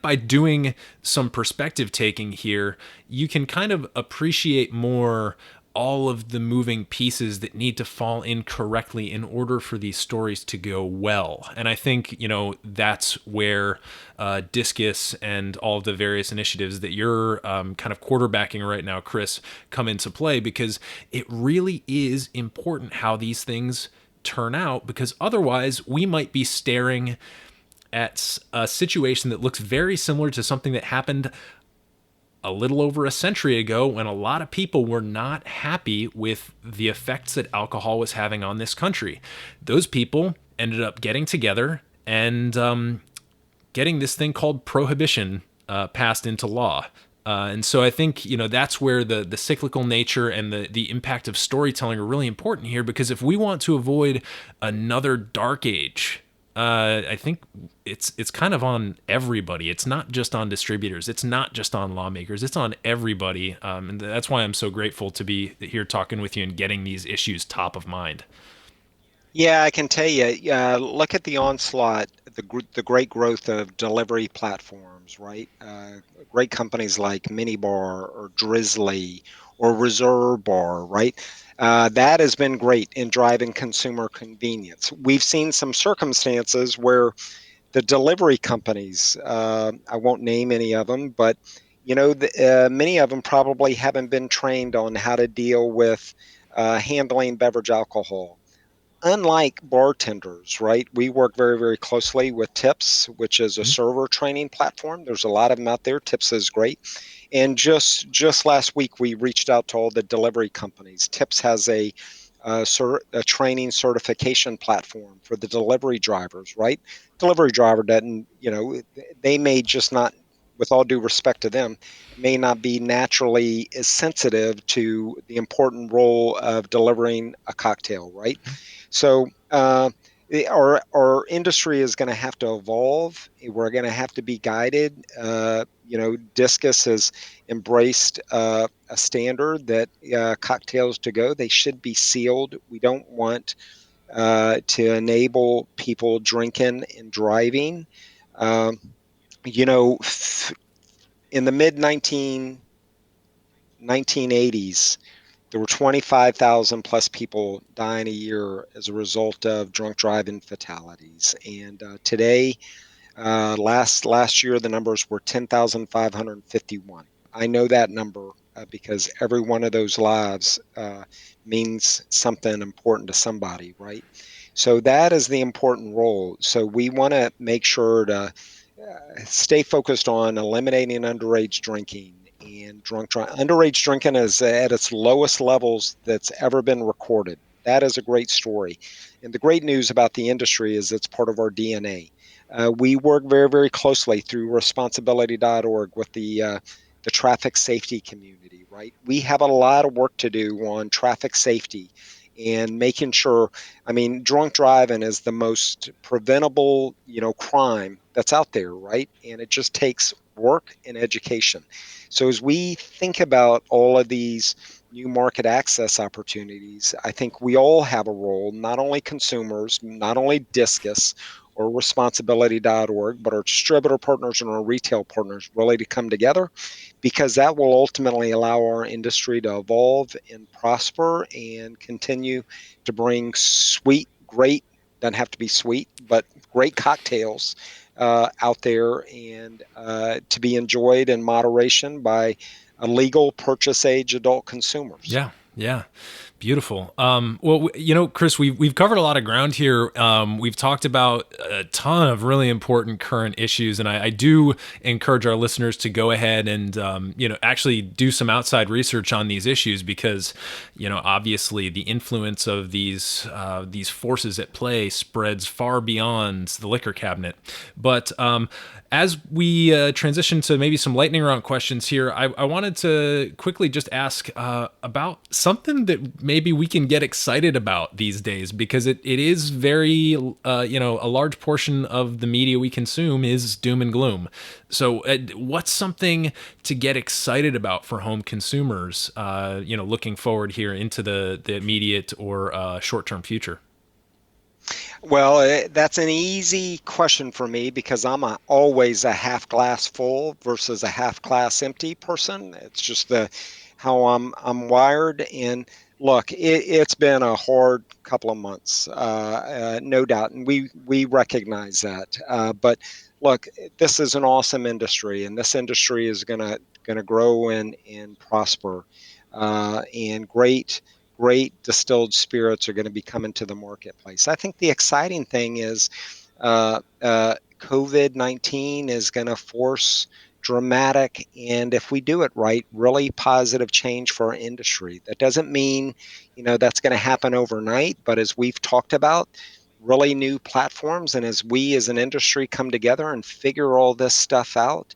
by doing some perspective taking here, you can kind of appreciate more all of the moving pieces that need to fall in correctly in order for these stories to go well. And I think, that's where DISCUS and all of the various initiatives that you're kind of quarterbacking right now, Chris, come into play, because it really is important how these things turn out, because otherwise we might be staring at a situation that looks very similar to something that happened a little over a century ago, when a lot of people were not happy with the effects that alcohol was having on this country. Those people ended up getting together and getting this thing called prohibition passed into law. And so I think, that's where the cyclical nature and the impact of storytelling are really important here, because if we want to avoid another dark age, I think it's kind of on everybody. It's not just on distributors. It's not just on lawmakers. It's on everybody. And that's why I'm so grateful to be here talking with you and getting these issues top of mind. Yeah, I can tell you, look at the onslaught, the great growth of delivery platforms, right? Great companies like Minibar or Drizzly or Reserve Bar, right? That has been great in driving consumer convenience. We've seen some circumstances where the delivery companies, I won't name any of them, but many of them probably haven't been trained on how to deal with handling beverage alcohol. Unlike bartenders, right? We work very, very closely with Tips, which is a server training platform. There's a lot of them out there. Tips is great. And just last week, we reached out to all the delivery companies. Tips has a training certification platform for the delivery drivers, right? Delivery driver doesn't, they may just not, with all due respect to them, may not be naturally as sensitive to the important role of delivering a cocktail, right? So our industry is going to have to evolve. We're going to have to be guided. DISCUS has embraced a standard that cocktails to go, they should be sealed. We don't want to enable people drinking and driving. In the mid 1980s, there were 25,000 plus people dying a year as a result of drunk driving fatalities. And today, last year, the numbers were 10,551. I know that number because every one of those lives means something important to somebody, right? So that is the important role. So we want to make sure to stay focused on eliminating underage drinking and underage drinking is at its lowest levels that's ever been recorded. That is a great story. And the great news about the industry is it's part of our DNA. We work very, very closely through responsibility.org with the traffic safety community, right? We have a lot of work to do on traffic safety and making sure, I mean, drunk driving is the most preventable, crime that's out there, right? And it just takes work and education. So as we think about all of these new market access opportunities, I think we all have a role, not only consumers, not only DISCUS or responsibility.org, but our distributor partners and our retail partners really to come together, because that will ultimately allow our industry to evolve and prosper and continue to bring sweet, great, doesn't have to be sweet, but great cocktails out there, and to be enjoyed in moderation by a legal purchase age adult consumers. Yeah. Beautiful. Well, Chris, we've covered a lot of ground here. We've talked about a ton of really important current issues, and I do encourage our listeners to go ahead and actually do some outside research on these issues, because obviously the influence of these forces at play spreads far beyond the liquor cabinet. But as we transition to maybe some lightning round questions here, I wanted to quickly just ask about something that maybe we can get excited about these days, because it is very, a large portion of the media we consume is doom and gloom. So what's something to get excited about for home consumers, looking forward here into the immediate or short-term future? Well, that's an easy question for me, because I'm always a half glass full versus a half glass empty person. It's just how I'm wired. And look, it's been a hard couple of months, no doubt, and we recognize that. But look, this is an awesome industry, and this industry is gonna grow and prosper, and great distilled spirits are going to be coming to the marketplace. I think the exciting thing is COVID-19 is going to force dramatic, and if we do it right, really positive change for our industry. That doesn't mean, that's going to happen overnight, but as we've talked about, really new platforms, and as we as an industry come together and figure all this stuff out,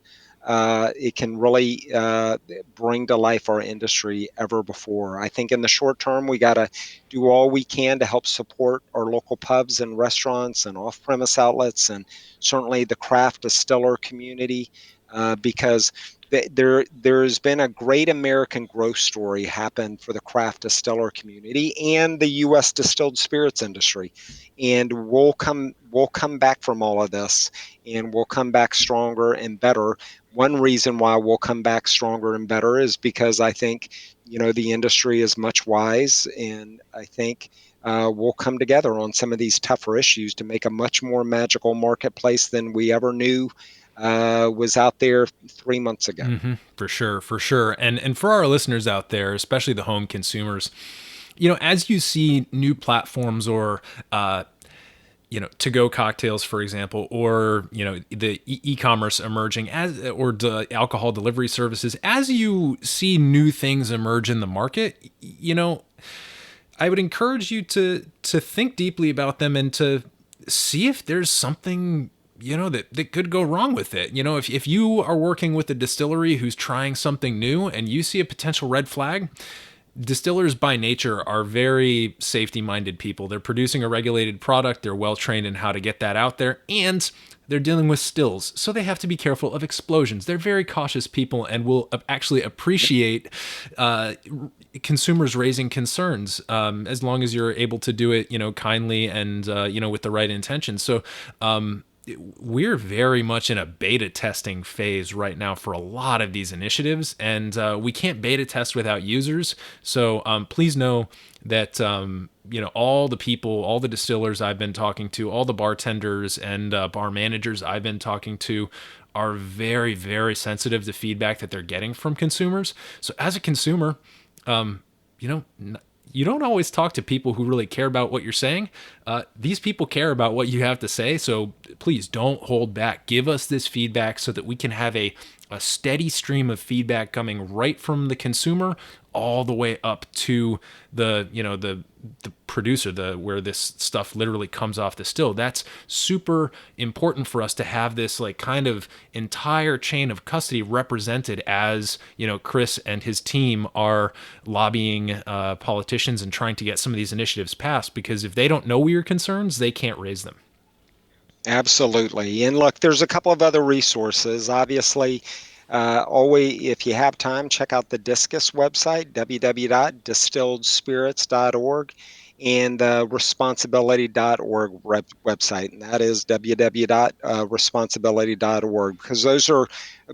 it can really bring to life our industry ever before. I think in the short term, we got to do all we can to help support our local pubs and restaurants and off-premise outlets, and certainly the craft distiller community, because there's been a great American growth story happen for the craft distiller community and the U.S. distilled spirits industry, and we'll come back from all of this, and we'll come back stronger and better. One reason why we'll come back stronger and better is because I think the industry is much wise, and I think we'll come together on some of these tougher issues to make a much more magical marketplace than we ever knew was out there 3 months ago. Mm-hmm. For sure. And for our listeners out there, especially the home consumers, as you see new platforms or to-go cocktails, for example, or the e-commerce emerging or the alcohol delivery services, as you see new things emerge in the market, I would encourage you to think deeply about them and to see if there's something that could go wrong with it. If you are working with a distillery who's trying something new and you see a potential red flag, distillers by nature are very safety-minded people. They're producing a regulated product. They're well-trained in how to get that out there, and they're dealing with stills, so they have to be careful of explosions. They're very cautious people and will actually appreciate consumers raising concerns, as long as you're able to do it, kindly and with the right intention. So we're very much in a beta testing phase right now for a lot of these initiatives, and we can't beta test without users. So please know that all the people, all the distillers I've been talking to, all the bartenders and bar managers I've been talking to are very, very sensitive to feedback that they're getting from consumers. So as a consumer, you don't always talk to people who really care about what you're saying. These people care about what you have to say. So please don't hold back. Give us this feedback so that we can have a steady stream of feedback coming right from the consumer all the way up to the producer, where this stuff literally comes off the still. That's super important for us to have this like kind of entire chain of custody represented as, Chris and his team are lobbying politicians and trying to get some of these initiatives passed, because if they don't know your concerns, they can't raise them. Absolutely. And look, there's a couple of other resources. Obviously, always, if you have time, check out the DISCUS website, www.distilledspirits.org, and the responsibility.org website, and that is www.responsibility.org, because those are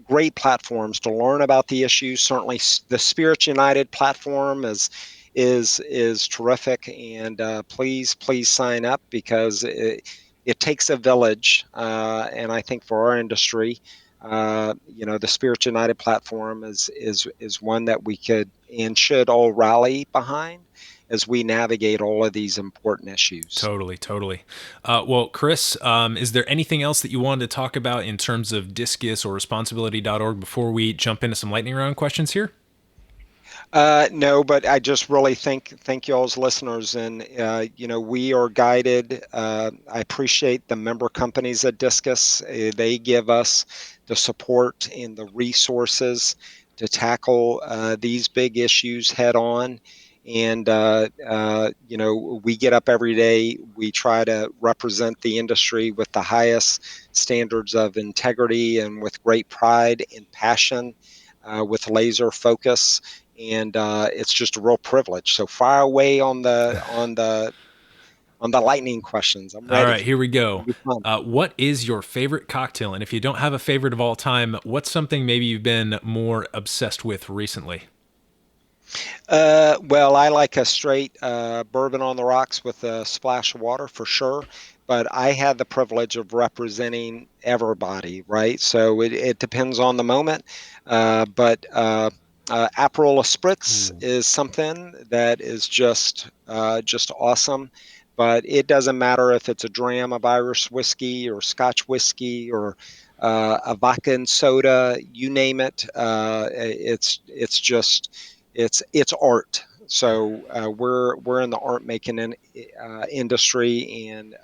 great platforms to learn about the issues. Certainly, the Spirits United platform is terrific, and please sign up, because it takes a village, and I think for our industry, the Spirits United platform is one that we could and should all rally behind as we navigate all of these important issues. Totally. Well, Chris, is there anything else that you wanted to talk about in terms of DISCUS or responsibility.org before we jump into some lightning round questions here? No, but I just really thank you all as listeners, and we are guided. I appreciate the member companies at DISCUS. They give us the support and the resources to tackle these big issues head on. And we get up every day. We try to represent the industry with the highest standards of integrity and with great pride and passion, with laser focus. And it's just a real privilege. So fire away on the lightning questions. I'm ready. All right, here we go. What is your favorite cocktail? And if you don't have a favorite of all time, what's something maybe you've been more obsessed with recently? Well, I like a straight bourbon on the rocks with a splash of water for sure. But I had the privilege of representing everybody, right? So it depends on the moment. But Aperol Spritz is something that is just awesome. But it doesn't matter if it's a dram of Irish whiskey or Scotch whiskey or a vodka and soda, you name it. It's art. So we're in the art making industry, and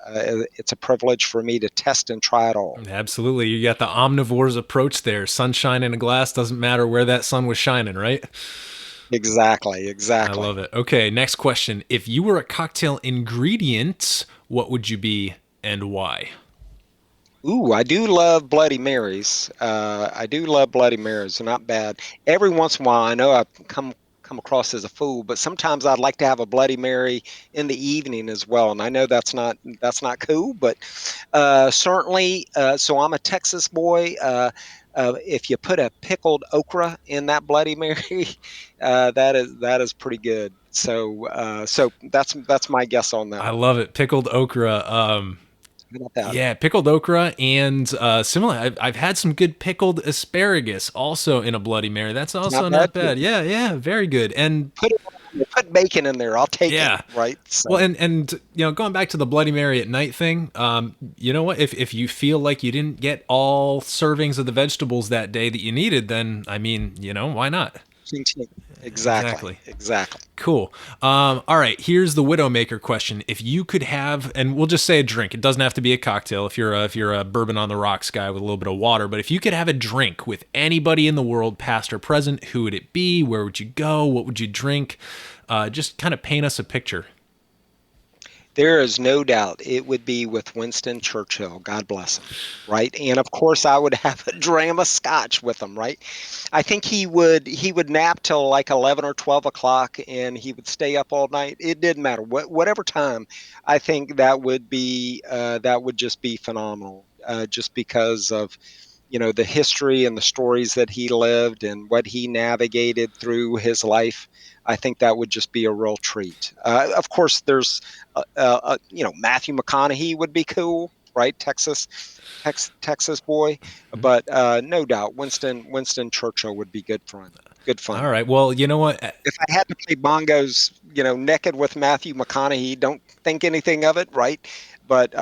it's a privilege for me to test and try it all. Absolutely. You got the omnivore's approach there. Sunshine in a glass, doesn't matter where that sun was shining, right? Exactly. I love it. Okay, next question. If you were a cocktail ingredient, what would you be and why? Ooh, I do love Bloody Marys. They're not bad. Every once in a while, I know I've come across as a fool, but sometimes I'd like to have a Bloody Mary in the evening as well. And I know that's not cool, but certainly. So I'm a Texas boy. If you put a pickled okra in that Bloody Mary, that is pretty good. So that's my guess on that. I love it. Pickled okra. Yeah, pickled okra, and similar. I've had some good pickled asparagus also in a Bloody Mary. That's also not bad. Yeah, very good. And put bacon in there. I'll take it. Right. So. Well, and going back to the Bloody Mary at night thing, you know what? If you feel like you didn't get all servings of the vegetables that day that you needed, then why not? Exactly. Cool. All right, here's the Widowmaker question. If you could have, and we'll just say a drink, it doesn't have to be a cocktail if you're a bourbon on the rocks guy with a little bit of water, but if you could have a drink with anybody in the world, past or present, who would it be? Where would you go? What would you drink? Just kind of paint us a picture. There is no doubt it would be with Winston Churchill, God bless him, right? And of course, I would have a dram of scotch with him, right? I think he would nap till like 11 or 12 o'clock, and he would stay up all night. It didn't matter whatever time. I think that would just be phenomenal, just because of the history and the stories that he lived and what he navigated through his life. I think that would just be a real treat. Of course, there's, Matthew McConaughey would be cool, right? Texas boy. But no doubt, Winston Churchill would be good fun. Good fun. All right. Well, you know what? If I had to play bongos, naked with Matthew McConaughey, don't think anything of it, right? but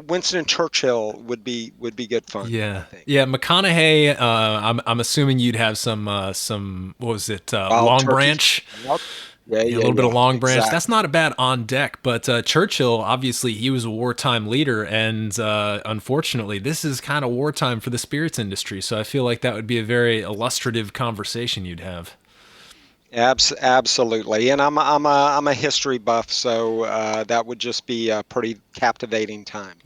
Winston Churchill would be good fun. I Yeah, think. yeah. McConaughey. I'm assuming you'd have some. What was it? Wild Long turkeys. Branch. Yep. Yeah, Yeah, a little bit of Long Branch. exactly. That's not a bad on deck, but Churchill, obviously, he was a wartime leader, and unfortunately, this is kind of wartime for the spirits industry. So I feel like that would be a very illustrative conversation you'd have. Absolutely, and I'm a history buff, so that would just be a pretty captivating time.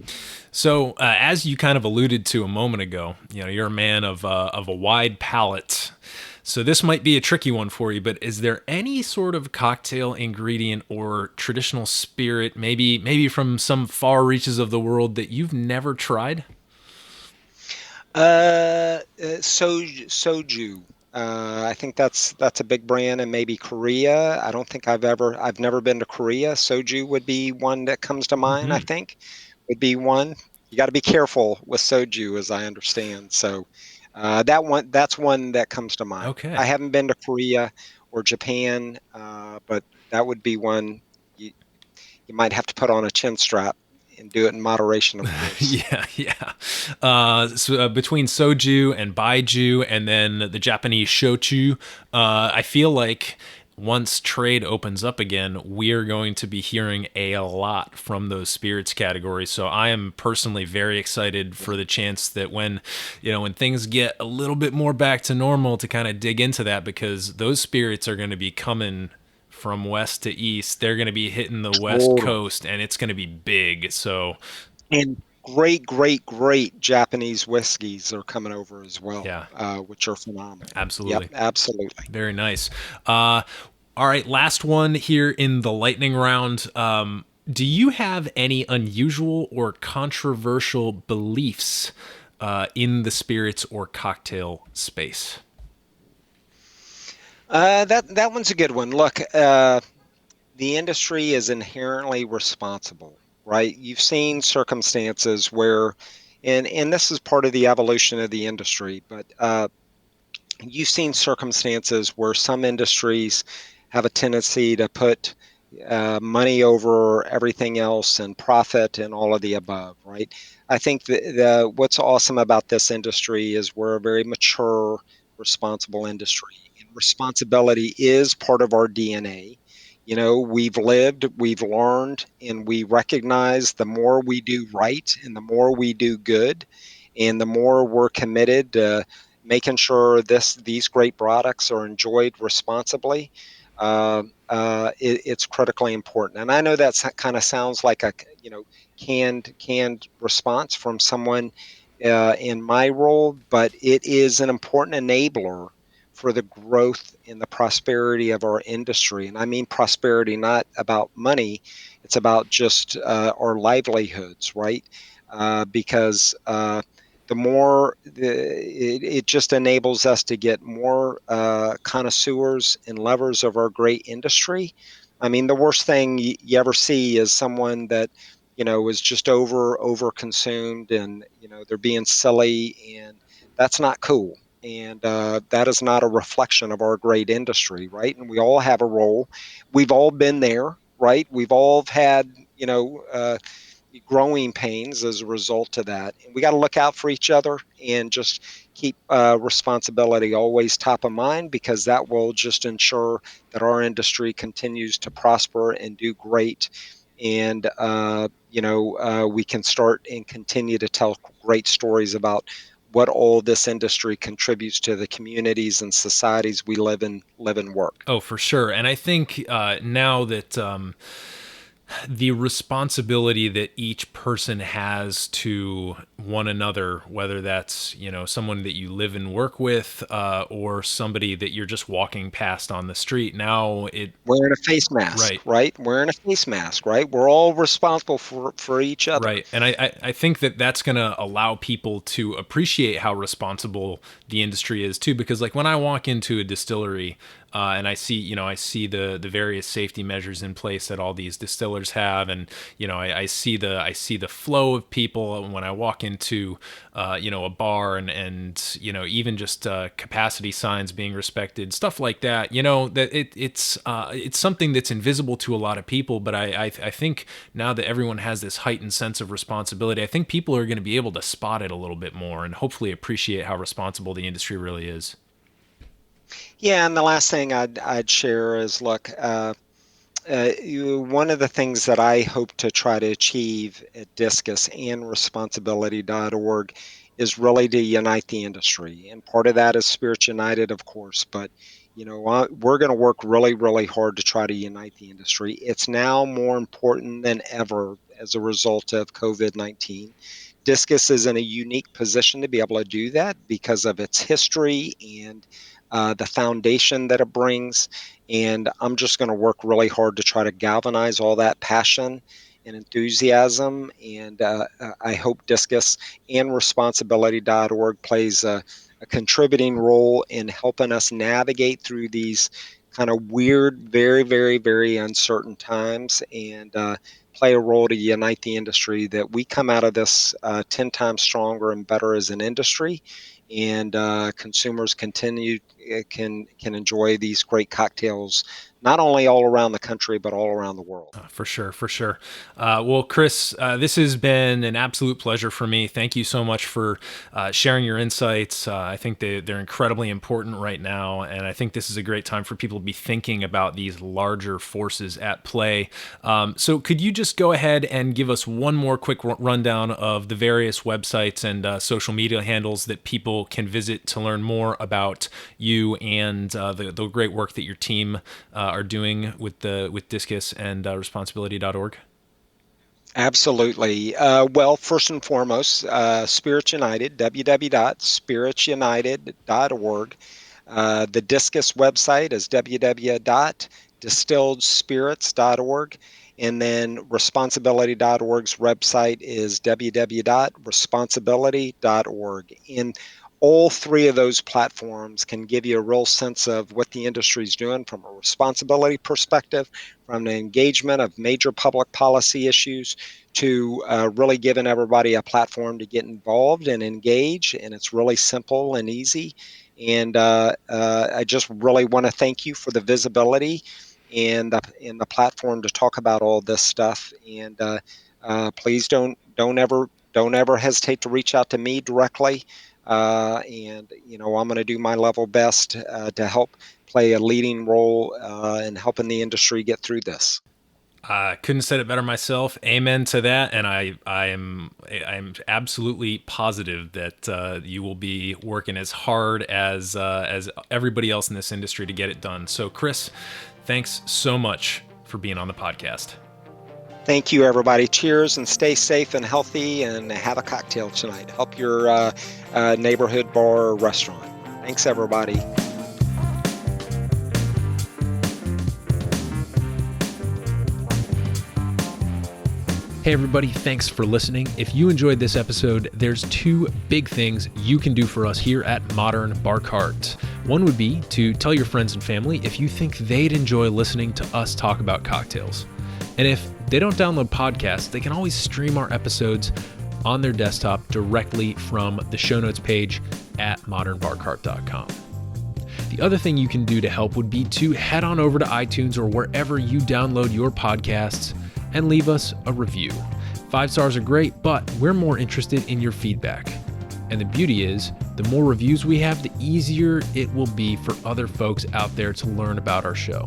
So, as you kind of alluded to a moment ago, you're a man of a wide palate. So this might be a tricky one for you, but is there any sort of cocktail ingredient or traditional spirit, maybe from some far reaches of the world, that you've never tried? Soju. I think that's a big brand, and maybe Korea. I don't think I've never been to Korea. Soju would be one that comes to mind. I Hmm. think would be one. You got to be careful with soju, as I understand. So that's one that comes to mind. I Okay. haven't been to Korea or Japan, but that would be one you might have to put on a chin strap and do it in moderation, of course. Yeah, yeah. So between soju and baiju, and then the Japanese shochu, I feel like once trade opens up again, we're going to be hearing a lot from those spirits categories. So I am personally very excited for the chance that when things get a little bit more back to normal, to kind of dig into that, because those spirits are going to be coming from west to east. They're going to be hitting the West Totally. Coast, and it's going to be big. So And great Japanese whiskeys are coming over as well, yeah, which are phenomenal. Yep, absolutely. absolutely. Very nice. All right, last one here in the lightning round. Do you have any unusual or controversial beliefs in the spirits or cocktail space? That one's a good one. Look, the industry is inherently responsible, right? You've seen circumstances where, and this is part of the evolution of the industry, but you've seen circumstances where some industries have a tendency to put money over everything else and profit and all of the above, right? I think what's awesome about this industry is we're a very mature, responsible industry. And responsibility is part of our DNA. We've lived, we've learned, and we recognize the more we do right and the more we do good, and the more we're committed to making sure these great products are enjoyed responsibly. It's critically important. And I know that kind of sounds like a canned response from someone in my role, but it is an important enabler for the growth and the prosperity of our industry. And I mean prosperity, not about money; it's about just our livelihoods, right? Because it just enables us to get more connoisseurs and lovers of our great industry. I mean, the worst thing you ever see is someone that is just over consumed, and they're being silly, and that's not cool. And that is not a reflection of our great industry, right? And we all have a role. We've all been there, right? We've all had growing pains as a result of that. And we got to look out for each other and just keep responsibility always top of mind, because that will just ensure that our industry continues to prosper and do great. And, we can start and continue to tell great stories about what all this industry contributes to the communities and societies we live and work. Oh, for sure. And I think now that the responsibility that each person has to one another, whether that's someone that you live and work with, or somebody that you're just walking past on the street, now it Wearing a face mask, right. right? Wearing a face mask, right? We're all responsible for each other. Right. And I think that that's going to allow people to appreciate how responsible the industry is too. Because like when I walk into a distillery, and I see the various safety measures in place that all these distillers have, and I see the flow of people when I walk into a bar, and even just capacity signs being respected, stuff like that. That it's something that's invisible to a lot of people, but I think now that everyone has this heightened sense of responsibility, I think people are going to be able to spot it a little bit more and hopefully appreciate how responsible the industry really is. Yeah, and the last thing I'd share is, look, one of the things that I hope to try to achieve at DISCUS and responsibility.org is really to unite the industry. And part of that is Spirits United, of course, but we're going to work really, really hard to try to unite the industry. It's now more important than ever as a result of COVID-19. DISCUS is in a unique position to be able to do that because of its history and the foundation that it brings. And I'm just going to work really hard to try to galvanize all that passion and enthusiasm. And I hope DISCUS and responsibility.org plays a contributing role in helping us navigate through these kind of weird, very, very, very uncertain times, and play a role to unite the industry, that we come out of this 10 times stronger and better as an industry, and consumers can enjoy these great cocktails, not only all around the country, but all around the world. For sure. Well, Chris, this has been an absolute pleasure for me. Thank you so much for sharing your insights. I think they're incredibly important right now, and I think this is a great time for people to be thinking about these larger forces at play. So could you just go ahead and give us one more quick rundown of the various websites and social media handles that people can visit to learn more about you and the great work that your team are doing with DISCUS and responsibility.org? Absolutely. Well, first and foremost, Spirits United, www.spiritsunited.org. The DISCUS website is www.distilledspirits.org. And then responsibility.org's website is www.responsibility.org. And all three of those platforms can give you a real sense of what the industry is doing from a responsibility perspective, from the engagement of major public policy issues, to really giving everybody a platform to get involved and engage. And it's really simple and easy. And I just really want to thank you for the visibility and the platform to talk about all this stuff. And please don't ever hesitate to reach out to me directly. And I'm going to do my level best to help play a leading role in helping the industry get through this. I couldn't have said it better myself. Amen to that. And I am absolutely positive that you will be working as hard as everybody else in this industry to get it done. So, Chris, thanks so much for being on the podcast. Thank you, everybody. Cheers, and stay safe and healthy, and have a cocktail tonight. Help your neighborhood bar or restaurant. Thanks, everybody. Hey everybody, thanks for listening. If you enjoyed this episode, there's two big things you can do for us here at Modern Bar Cart. One would be to tell your friends and family if you think they'd enjoy listening to us talk about cocktails. And if they don't download podcasts, they can always stream our episodes on their desktop directly from the show notes page at modernbarcart.com. The other thing you can do to help would be to head on over to iTunes or wherever you download your podcasts and leave us a review. 5 stars are great, but we're more interested in your feedback. And the beauty is, the more reviews we have, the easier it will be for other folks out there to learn about our show.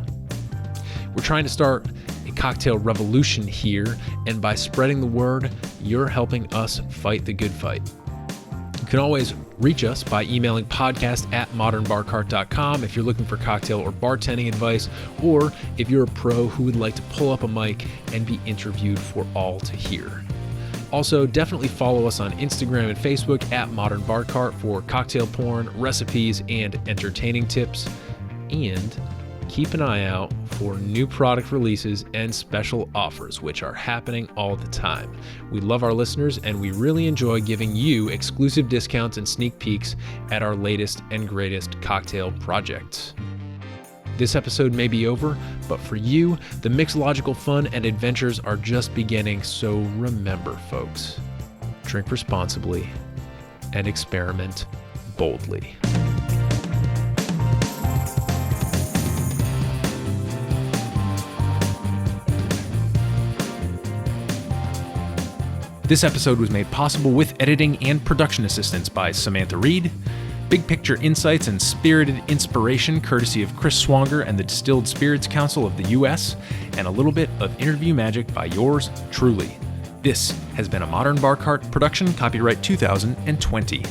We're trying to start a cocktail revolution here, and by spreading the word, you're helping us fight the good fight. You can always reach us by emailing podcast@modernbarcart.com if you're looking for cocktail or bartending advice, or if you're a pro who would like to pull up a mic and be interviewed for all to hear. Also, definitely follow us on Instagram and Facebook @modernbarcart for cocktail porn, recipes, and entertaining tips. And keep an eye out for new product releases and special offers, which are happening all the time. We love our listeners, and we really enjoy giving you exclusive discounts and sneak peeks at our latest and greatest cocktail projects. This episode may be over, but for you, the mixological fun and adventures are just beginning, so remember, folks, drink responsibly and experiment boldly. This episode was made possible with editing and production assistance by Samantha Reed, big picture insights and spirited inspiration courtesy of Chris Swonger and the Distilled Spirits Council of the U.S., and a little bit of interview magic by yours truly. This has been a Modern Bar Cart production, copyright 2020.